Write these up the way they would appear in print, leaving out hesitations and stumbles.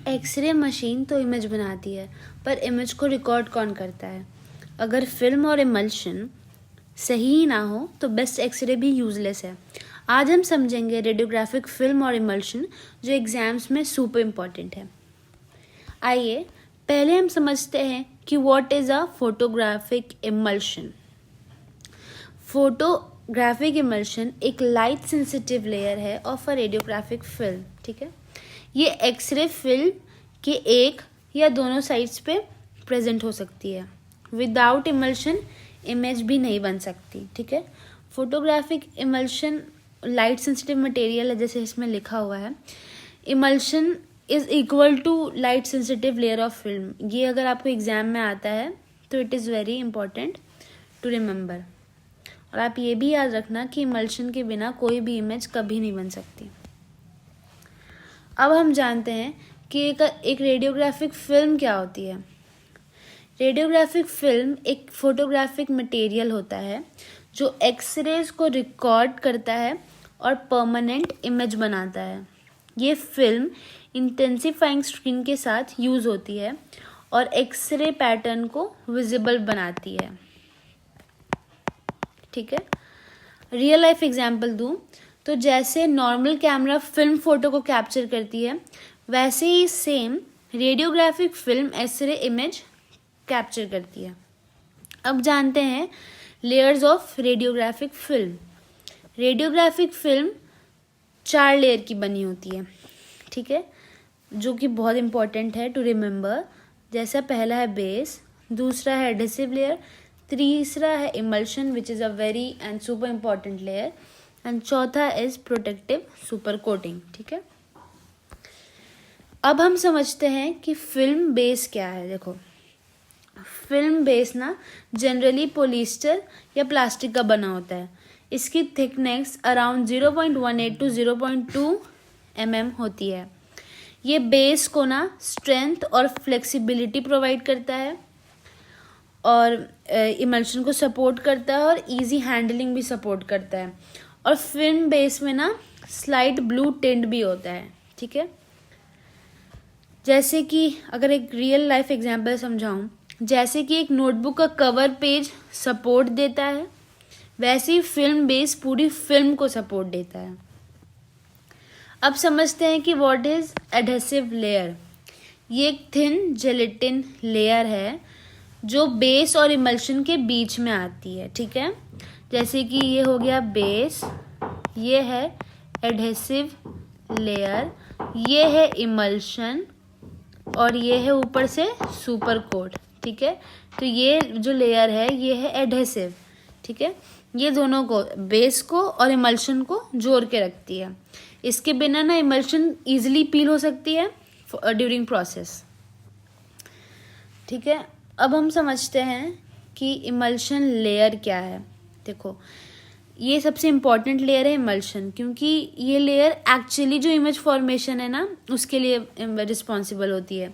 X ray machine तो image बनाती है, पर इमेज को रिकॉर्ड कौन करता है? अगर फिल्म और इमल्शन सही ही ना हो तो बेस्ट एक्सरे भी यूजलेस है। आज हम समझेंगे रेडियोग्राफिक फिल्म और इमल्शन, जो एग्जाम्स में सुपर इम्पॉर्टेंट है। आइए पहले हम समझते हैं कि what is a photographic emulsion. Photographic emulsion एक लाइट सेंसिटिव लेयर है ऑफ अ रेडियोग्राफिक फिल्म। ठीक है, ये एक्सरे फिल्म के एक या दोनों साइड्स पे प्रेजेंट हो सकती है। विदाउट इमल्शन इमेज भी नहीं बन सकती। ठीक है, photographic emulsion light sensitive material है, जैसे इसमें लिखा हुआ है। Emulsion is equal to light sensitive layer of film. ये अगर आपको एग्जाम में आता है तो it is very important to remember. और आप ये भी याद रखना कि इमल्शन के बिना कोई भी इमेज कभी नहीं बन सकती। अब हम जानते हैं कि एक रेडियोग्राफिक फिल्म क्या होती है। रेडियोग्राफिक फिल्म एक फोटोग्राफिक मटेरियल होता है जो एक्सरेज को रिकॉर्ड करता है और परमानेंट इमेज बनाता है। ये फिल्म इंटेंसिफाइंग स्क्रीन के साथ यूज़ होती है और एक्सरे पैटर्न को विजिबल बनाती है। ठीक है, रियल लाइफ एग्जाम्पल दूं तो जैसे नॉर्मल कैमरा फिल्म फोटो को कैप्चर करती है, वैसे ही same radiographic film x-ray image capture करती है। अब जानते हैं layers of radiographic film. Radiographic film 4 layer की बनी होती है। ठीक है, जो कि बहुत इंपॉर्टेंट है टू रिमेंबर। जैसा पहला है बेस, दूसरा है एडहेसिव लेयर, तीसरा है emulsion which is a very and super important layer, and चौथा इज प्रोटेक्टिव सुपर कोटिंग। ठीक है, अब हम समझते हैं कि फिल्म बेस क्या है। देखो, फिल्म बेस ना जनरली पॉलिस्टर या प्लास्टिक का बना होता है। इसकी थिकनेस अराउंड 0.18 टू 0.2 mm होती है। ये बेस को ना स्ट्रेंथ और फ्लेक्सिबिलिटी प्रोवाइड करता है और इमल्शन को सपोर्ट करता है और इजी हैंडलिंग भी सपोर्ट करता है। और फिल्म बेस में ना स्लाइट ब्लू टिंट भी होता है। ठीक है, जैसे कि अगर एक रियल लाइफ एग्जांपल समझाऊं, जैसे कि एक नोटबुक का कवर पेज सपोर्ट देता है, वैसे ही फिल्म बेस पूरी फिल्म को सपोर्ट देता है। अब समझते हैं कि व्हाट इज एडहेसिव लेयर। ये एक थिन जेलेटिन लेयर है जो बेस और इमल्शन के बीच में आती है। ठीक है, जैसे कि ये हो गया बेस, ये है एडहेसिव लेयर, ये है इमल्शन और ये है ऊपर से सुपर कोट। ठीक है, तो ये जो लेयर है ये है एडहेसिव। ठीक है, ये दोनों को, बेस को और इमल्शन को जोड़ के रखती है। इसके बिना ना इमल्शन इजीली पील हो सकती है ड्यूरिंग प्रोसेस। ठीक है, अब हम समझते हैं कि इमल्शन लेयर क्या है। देखो, ये सबसे इम्पॉर्टेंट लेयर है इमल्शन, क्योंकि ये लेयर एक्चुअली जो इमेज फॉर्मेशन है ना उसके लिए रिस्पॉन्सिबल होती है।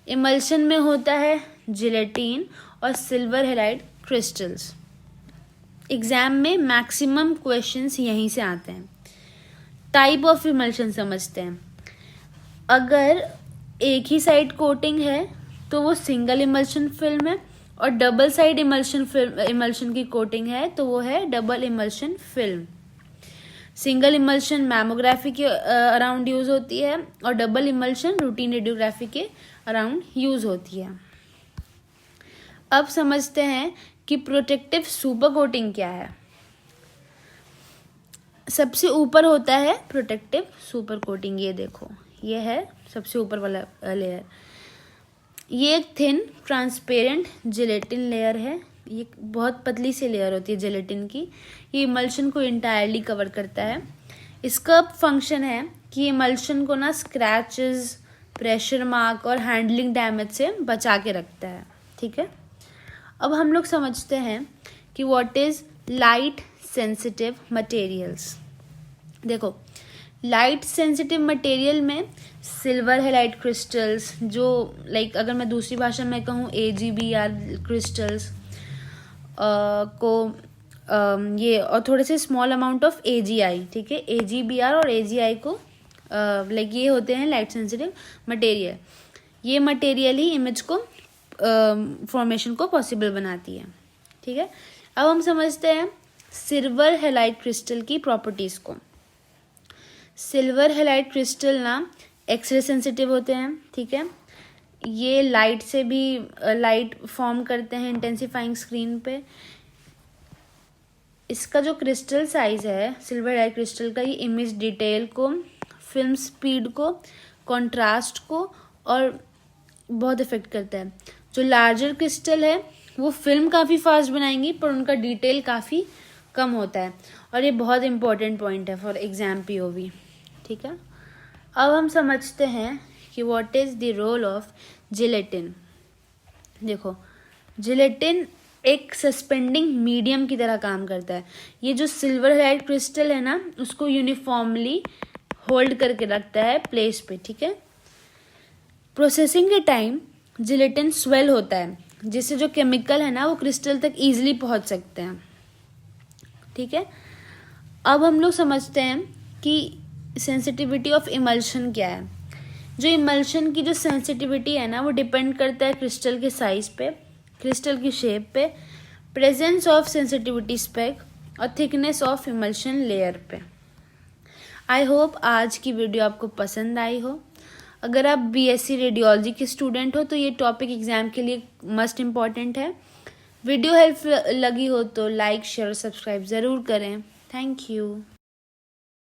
इमल्शन में होता है जिलेटिन और सिल्वर हैलाइड क्रिस्टल्स। एग्जाम में मैक्सिमम क्वेश्चंस यहीं से आते हैं। टाइप ऑफ इमल्शन समझते हैं। अगर एक ही साइड कोटिंग है तो वो सिंगल इमल्शन फिल्म है, और डबल साइड इमल्शन की कोटिंग है तो वो है double emulsion film. Single emulsion mammography के अराउंड यूज होती है और डबल इमल्शन रूटीन रेडियोग्राफी के अराउंड यूज होती है। अब समझते हैं कि प्रोटेक्टिव सुपर कोटिंग क्या है। सबसे ऊपर होता है प्रोटेक्टिव सुपर कोटिंग। ये देखो, ये है सबसे ऊपर वाला लेयर। ये एक थिन ट्रांसपेरेंट जेलेटिन लेयर है। ये बहुत पतली सी लेयर होती है जेलेटिन की। ये इमल्शन को इंटायरली कवर करता है। इसका फंक्शन है कि इमल्शन को ना स्क्रैचेस, प्रेशर मार्क और हैंडलिंग डैमेज से बचा के रखता है। ठीक है, अब हम लोग समझते हैं कि what is light sensitive materials. देखो, लाइट सेंसिटिव मटेरियल में सिल्वर हैलाइड क्रिस्टल्स, जो लाइक अगर मैं दूसरी भाषा में कहूँ AgBr क्रिस्टल्स को ये और थोड़े से स्मॉल अमाउंट ऑफ AgI। ठीक है, AgBr और AgI को लाइक ये होते हैं लाइट सेंसिटिव मटेरियल। ये मटेरियल ही इमेज को फॉर्मेशन को पॉसिबल बनाती है। ठीक है, अब हम समझते हैं सिल्वर हैलाइड क्रिस्टल की प्रॉपर्टीज़ को। सिल्वर हैलाइड क्रिस्टल ना एक्सरे सेंसिटिव होते हैं। ठीक है, ये लाइट से भी लाइट फॉर्म करते हैं इंटेंसिफाइंग स्क्रीन पे। इसका जो क्रिस्टल साइज है सिल्वर हैलाइड क्रिस्टल का, ये इमेज डिटेल को, फिल्म स्पीड को, कॉन्ट्रास्ट को और बहुत इफेक्ट करता है। जो लार्जर क्रिस्टल है वो फिल्म काफ़ी फास्ट बनाएंगी पर उनका डिटेल काफ़ी कम होता है, और ये बहुत इंपॉर्टेंट पॉइंट है फॉर एग्जाम POV। ठीक है, अब हम समझते हैं कि what is the role of gelatin. देखो, जिलेटिन एक सस्पेंडिंग मीडियम की तरह काम करता है। ये जो सिल्वर हैलाइड क्रिस्टल है ना, उसको यूनिफॉर्मली होल्ड करके रखता है प्लेस पे। ठीक है, प्रोसेसिंग के टाइम जिलेटिन स्वेल होता है, जिससे जो केमिकल है ना वो क्रिस्टल तक इजीली पहुंच सकते हैं। ठीक है, अब हम लोग समझते हैं कि सेंसिटिविटी ऑफ इमल्शन क्या है। जो इमल्शन की जो सेंसिटिविटी है ना वो डिपेंड करता है क्रिस्टल के साइज पे, क्रिस्टल की शेप पे, प्रेजेंस ऑफ सेंसिटिविटी स्पेक और थिकनेस ऑफ इमल्शन लेयर पे। आई होप आज की वीडियो आपको पसंद आई हो। अगर आप BSc रेडियोलॉजी के स्टूडेंट हो तो ये टॉपिक एग्जाम के लिए मस्ट इम्पॉर्टेंट है। वीडियो हेल्पफुल लगी हो तो लाइक शेयर सब्सक्राइब ज़रूर करें। Thank you.